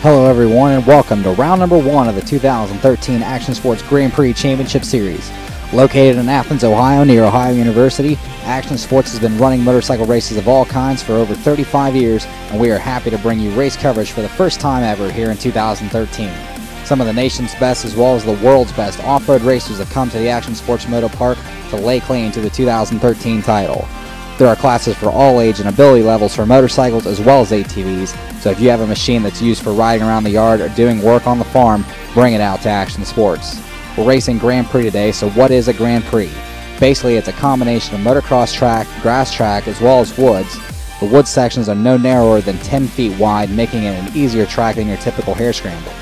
Hello everyone and welcome to round number 1 of the 2013 Action Sports Grand Prix Championship Series. Located in Athens, Ohio near Ohio University, Action Sports has been running motorcycle races of all kinds for over 35 years, and we are happy to bring you race coverage for the first time ever here in 2013. Some of the nation's best as well as the world's best off-road racers have come to the Action Sports Moto Park to lay claim to the 2013 title. There are classes for all age and ability levels for motorcycles as well as ATVs, so if you have a machine that's used for riding around the yard or doing work on the farm, bring it out to Action Sports. We're racing Grand Prix today, so what is a Grand Prix? Basically, it's a combination of motocross track, grass track, as well as woods. The wood sections are no narrower than 10 feet wide, making it an easier track than your typical hare scramble.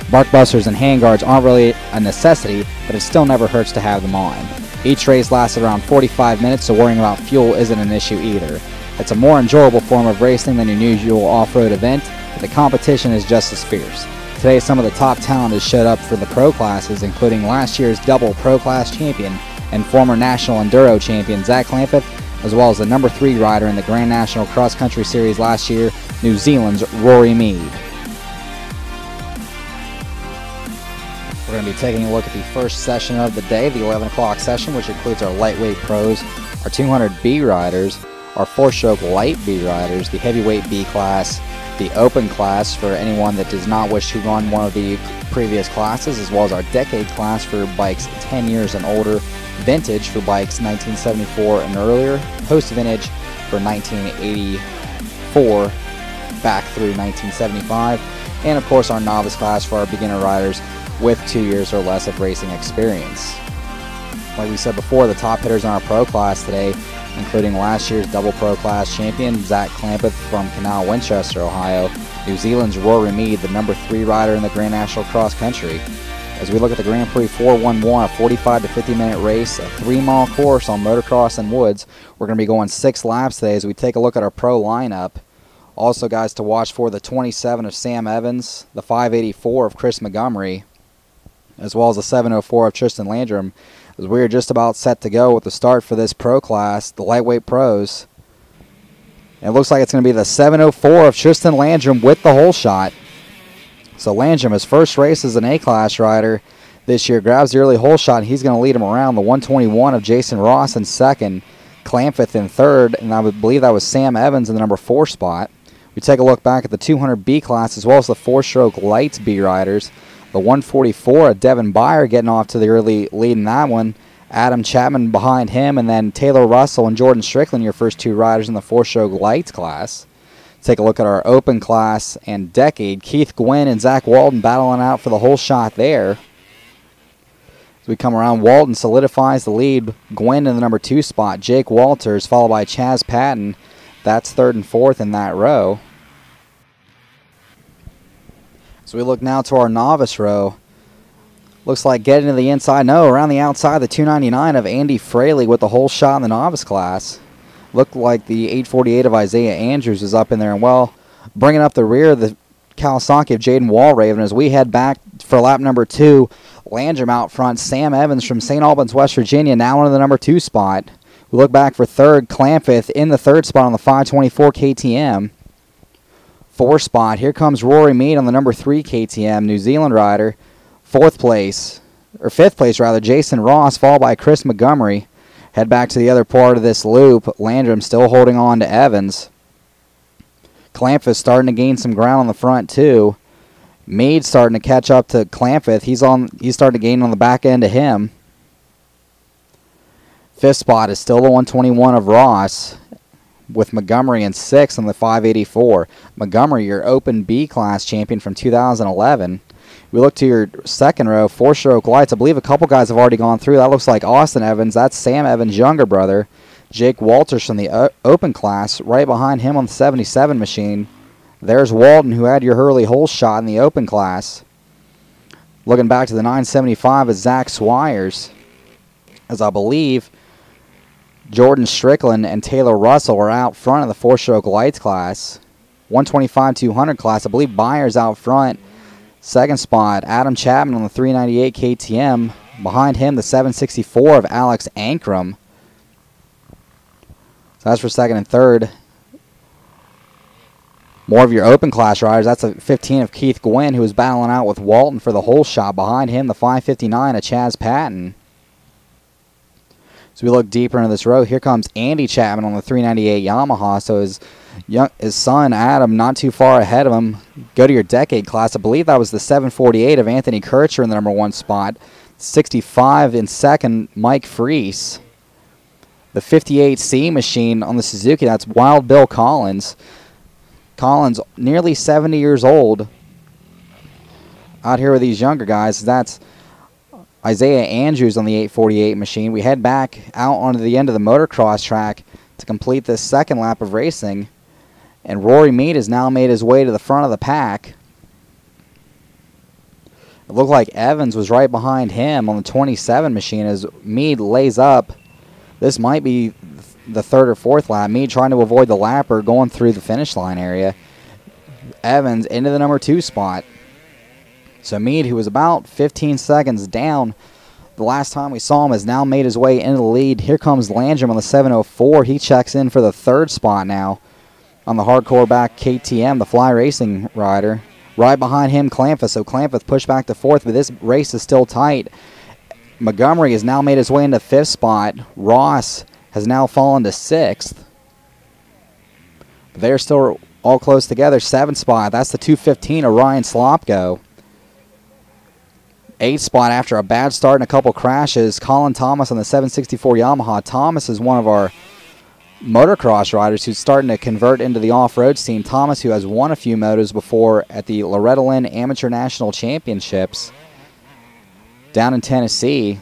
Bark busters and handguards aren't really a necessity, but it still never hurts to have them on. Each race lasts around 45 minutes, so worrying about fuel isn't an issue either. It's a more enjoyable form of racing than your usual off-road event, but the competition is just as fierce. Today, some of the top talent has showed up for the pro classes, including last year's double pro class champion and former national enduro champion Zach Clampett, as well as the number 3 rider in the Grand National Cross Country Series last year, New Zealand's Rory Mead. We're going to be taking a look at the first session of the day, the 11 o'clock session, which includes our lightweight pros, our 200B riders, our 4-stroke light B riders, the heavyweight B class, the open class for anyone that does not wish to run one of the previous classes, as well as our decade class for bikes 10 years and older, vintage for bikes 1974 and earlier, post-vintage for 1984 back through 1975, and of course our novice class for our beginner riders with 2 years or less of racing experience. Like we said before, the top hitters in our pro class today, including last year's double pro class champion Zach Clampett from Canal, Winchester, Ohio, New Zealand's Rory Mead, the number 3 rider in the Grand National Cross Country. As we look at the Grand Prix 411, a 45 to 50 minute race, a 3-mile course on motocross and woods. We're going to be going 6 laps today as we take a look at our pro lineup. Also, guys, to watch for the 27 of Sam Evans, the 584 of Chris Montgomery, as well as the 704 of Tristan Landrum, as we are just about set to go with the start for this pro class, the lightweight pros. And it looks like it's going to be the 704 of Tristan Landrum with the hole shot. So Landrum, his first race as an A-class rider this year, grabs the early hole shot, and he's going to lead him around. The 121 of Jason Ross in second, Clampett in third, and I would believe that was Sam Evans in the number 4 spot. We take a look back at the 200B class as well as the 4-stroke lights B riders. The 144 of Devin Byer getting off to the early lead in that one. Adam Chapman behind him, and then Taylor Russell and Jordan Strickland, your first 2 riders in the 4-stroke lights class. Take a look at our open class and decade. Keith Gwynn and Zach Walton battling out for the whole shot there. As we come around, Walton solidifies the lead. Gwynn in the number 2 spot. Jake Walters followed by Chaz Patton. That's 3rd and 4th in that row. So we look now to our novice row. Looks like getting to the inside, no, around the outside, the 299 of Andy Fraley with the whole shot in the novice class. Looked like the 848 of Isaiah Andrews is up in there. And well, bringing up the rear, the Kawasaki of Jaden Walraven as we head back for lap number 2. Landrum out front, Sam Evans from St. Albans, West Virginia, now in the number 2 spot. We look back for 3rd, Clampett in the 3rd spot on the 524 KTM. 4 spot, here comes Rory Mead on the number 3 KTM, New Zealand rider. 5th place, Jason Ross, followed by Chris Montgomery. Head back to the other part of this loop. Landrum still holding on to Evans. Clampett starting to gain some ground on the front too. Mead starting to catch up to Clampett. He's starting to gain on the back end of him. 5th spot is still the 121 of Ross, with Montgomery in 6th on the 584. Montgomery, your open B class champion from 2011. We look to your second row, 4-stroke lights. I believe a couple guys have already gone through. That looks like Austin Evans. That's Sam Evans' younger brother. Jake Walters from the open class. Right behind him on the 77 machine, there's Walton, who had your early hole shot in the open class. Looking back to the 975 is Zach Swires, as I believe Jordan Strickland and Taylor Russell are out front of the 4-stroke lights class. 125-200 class, I believe Byers out front. 2nd spot, Adam Chapman on the 398 KTM. Behind him, the 764 of Alex Ankrum. So that's for 2nd and 3rd. More of your open class riders. That's a 15 of Keith Gwynn, who was battling out with Walton for the whole shot. Behind him, the 559 of Chaz Patton. So we look deeper into this row. Here comes Andy Chapman on the 398 Yamaha. So his son, Adam, not too far ahead of him. Go to your decade class. I believe that was the 748 of Anthony Kircher in the #1 spot. 65 in second, Mike Freese. The 58C machine on the Suzuki, that's Wild Bill Collins. Collins, nearly 70 years old. Out here with these younger guys, that's Isaiah Andrews on the 848 machine. We head back out onto the end of the motocross track to complete this second lap of racing. And Rory Mead has now made his way to the front of the pack. It looked like Evans was right behind him on the 27 machine as Mead lays up. This might be the third or fourth lap. Mead trying to avoid the lapper going through the finish line area. Evans into the #2 spot. So Mead, who was about 15 seconds down the last time we saw him, has now made his way into the lead. Here comes Landrum on the 704. He checks in for the third spot now on the hardcore back KTM, the Fly Racing rider. Right behind him, Clamphus. So Clamphus pushed back to fourth, but this race is still tight. Montgomery has now made his way into fifth spot. Ross has now fallen to sixth. They're still all close together. Seventh spot, that's the 215 of Ryan Slopko. Eighth spot after a bad start and a couple crashes, Colin Thomas on the 764 Yamaha. Thomas is one of our motocross riders who's starting to convert into the off-road scene. Thomas, who has won a few motos before at the Rd1 Amateur National Championships down in Tennessee.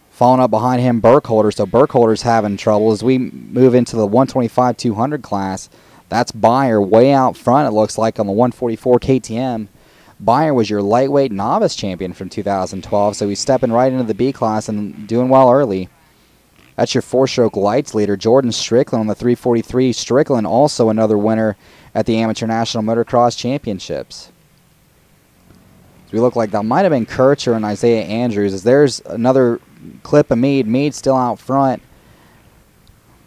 Following up behind him, Burkholder. So Burkholder's having trouble as we move into the 125-200 class. That's Beyer way out front, it looks like, on the 144 KTM. Beyer was your lightweight novice champion from 2012, so he's stepping right into the B class and doing well early. That's your four-stroke lights leader, Jordan Strickland on the 343. Strickland also another winner at the Amateur National Motocross Championships. So we look like that might have been Kircher and Isaiah Andrews, as there's another clip of Mead. Mead still out front.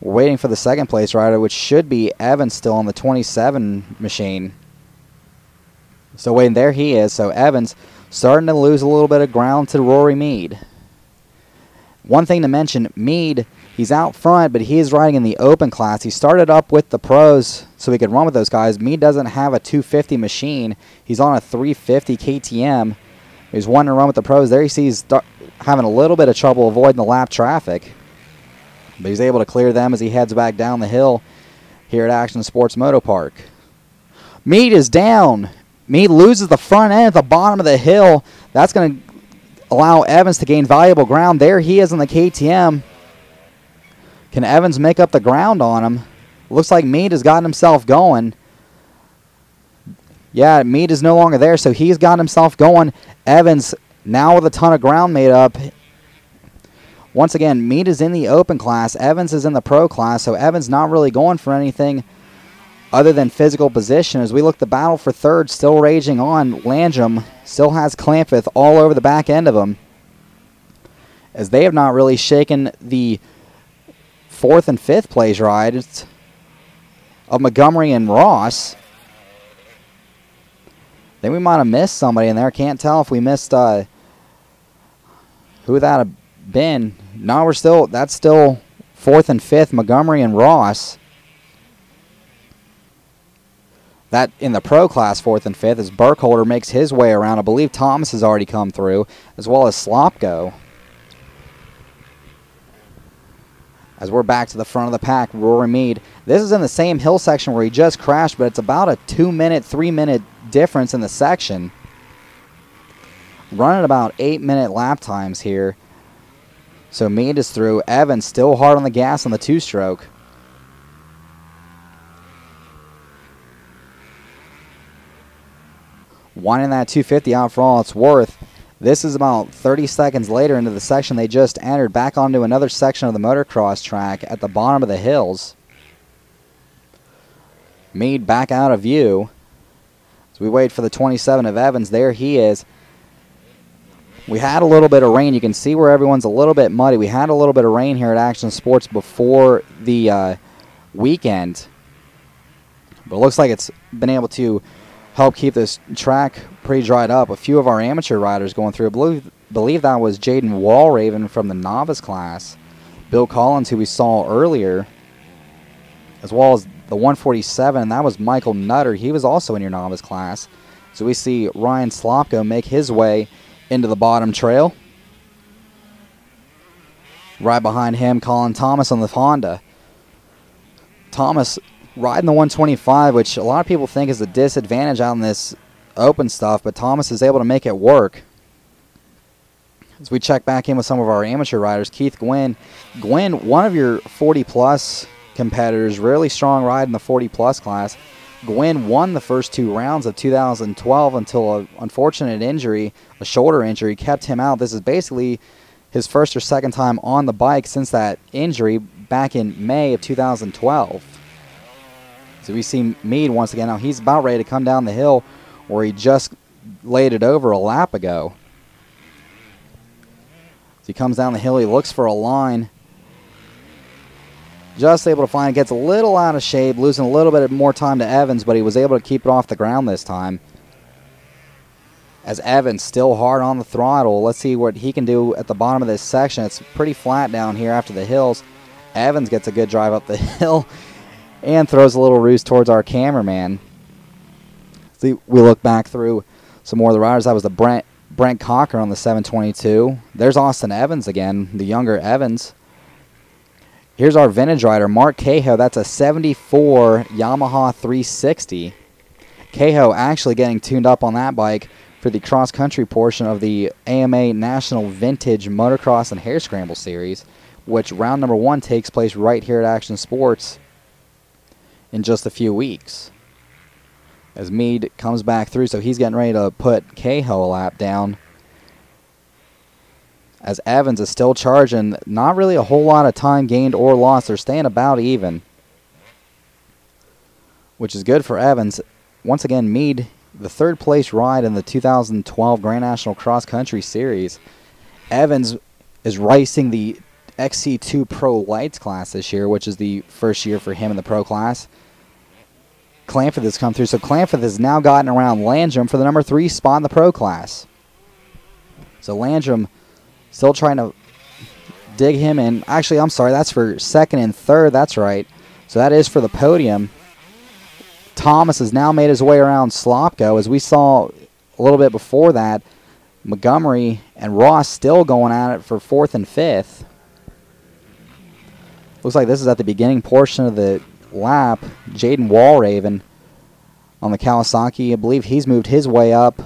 We're waiting for the second place rider, which should be Evans still on the 27 machine. So waiting, there he is. So Evans starting to lose a little bit of ground to Rory Mead. One thing to mention, Mead, he's out front, but he is riding in the open class. He started up with the pros so he could run with those guys. Mead doesn't have a 250 machine. He's on a 350 KTM. He's wanting to run with the pros. There you see he's having a little bit of trouble avoiding the lap traffic. But he's able to clear them as he heads back down the hill here at Action Sports Moto Park. Mead is down. Mead loses the front end at the bottom of the hill. That's going to allow Evans to gain valuable ground. There he is on the KTM. Can Evans make up the ground on him? Looks like Mead has gotten himself going. Yeah, Mead is no longer there, so he's got himself going. Evans now with a ton of ground made up. Once again, Mead is in the open class. Evans is in the pro class, so Evans not really going for anything other than physical position. As we look, the battle for third still raging on. Landrum still has Clamphus all over the back end of him, as they have not really shaken the fourth and fifth place rides of Montgomery and Ross. Then we might have missed somebody in there. Can't tell if we missed who that have been. No, that's still fourth and fifth, Montgomery and Ross. That in the pro class, fourth and fifth, as Burkholder makes his way around. I believe Thomas has already come through, as well as Slopko. As we're back to the front of the pack, Rory Mead. This is in the same hill section where he just crashed, but it's about a 2-minute, 3-minute difference in the section. Running about 8-minute lap times here. So Mead is through. Evans still hard on the gas on the two-stroke. Winding that 250 out for all it's worth. This is about 30 seconds later into the section they just entered, back onto another section of the motocross track at the bottom of the hills. Mead back out of view. As we wait for the 27 of Evans, there he is. We had a little bit of rain. You can see where everyone's a little bit muddy. We had a little bit of rain here at Action Sports before the weekend. But it looks like it's been able to help keep this track pretty dried up. A few of our amateur riders going through. I believe that was Jaden Walraven from the novice class. Bill Collins, who we saw earlier, as well as the 147. That was Michael Nutter. He was also in your novice class. So we see Ryan Slopko make his way into the bottom trail. Right behind him, Colin Thomas on the Honda. Thomas riding the 125, which a lot of people think is a disadvantage out in this open stuff, but Thomas is able to make it work. As we check back in with some of our amateur riders, Keith Gwynn. Gwynn, one of your 40-plus competitors, really strong ride in the 40-plus class. Gwynn won the first 2 rounds of 2012 until an unfortunate injury, a shoulder injury, kept him out. This is basically his first or second time on the bike since that injury back in May of 2012. So we see Meade once again. Now he's about ready to come down the hill where he just laid it over a lap ago. So he comes down the hill, he looks for a line. Just able to find it, gets a little out of shape, losing a little bit more time to Evans, but he was able to keep it off the ground this time. As Evans still hard on the throttle. Let's see what he can do at the bottom of this section. It's pretty flat down here after the hills. Evans gets a good drive up the hill and throws a little roost towards our cameraman. See, we look back through some more of the riders. That was the Brent Cocker on the 722. There's Austin Evans again, the younger Evans. Here's our vintage rider, Mark Cahill. That's a 74 Yamaha 360. Cahill actually getting tuned up on that bike for the cross-country portion of the AMA National Vintage Motocross and Hare Scramble Series, which round number 1 takes place right here at Action Sports in just a few weeks. As Meade comes back through, so he's getting ready to put Cahill a lap down. As Evans is still charging, not really a whole lot of time gained or lost. They're staying about even, which is good for Evans. Once again, Meade, the 3rd place ride in the 2012 Grand National Cross Country Series. Evans is racing the XC2 Pro Lights class this year, which is the first year for him in the Pro class. Clanford has come through, so Clanford has now gotten around Landrum for the number 3 spot in the Pro class. So Landrum still trying to dig him in. Actually, I'm sorry, that's for 2nd and 3rd. That's right. So that is for the podium. Thomas has now made his way around Slopko. As we saw a little bit before that, Montgomery and Ross still going at it for 4th and 5th. Looks like this is at the beginning portion of the lap. Jaden Walraven on the Kawasaki. I believe he's moved his way up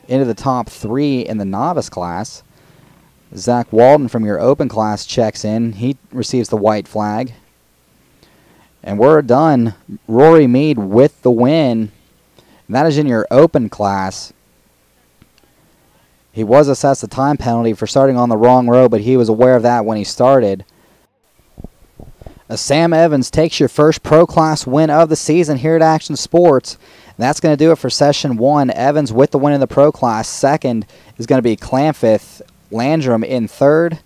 into the top 3 in the novice class. Zach Walden from your open class checks in. He receives the white flag. And we're done. Rory Meade with the win. And that is in your open class. He was assessed a time penalty for starting on the wrong row, but he was aware of that when he started. Sam Evans takes your first Pro Class win of the season here at Action Sports. And that's going to do it for Session 1. Evans with the win in the Pro Class. 2nd is going to be Clanfith. Landrum in 3rd.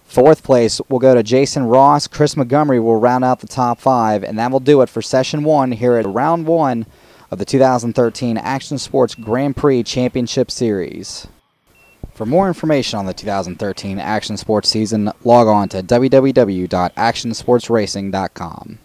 4th place will go to Jason Ross. Chris Montgomery will round out the top 5. And that will do it for Session 1 here at Round 1 of the 2013 Action Sports Grand Prix Championship Series. For more information on the 2013 Action Sports season, log on to www.actionsportsracing.com.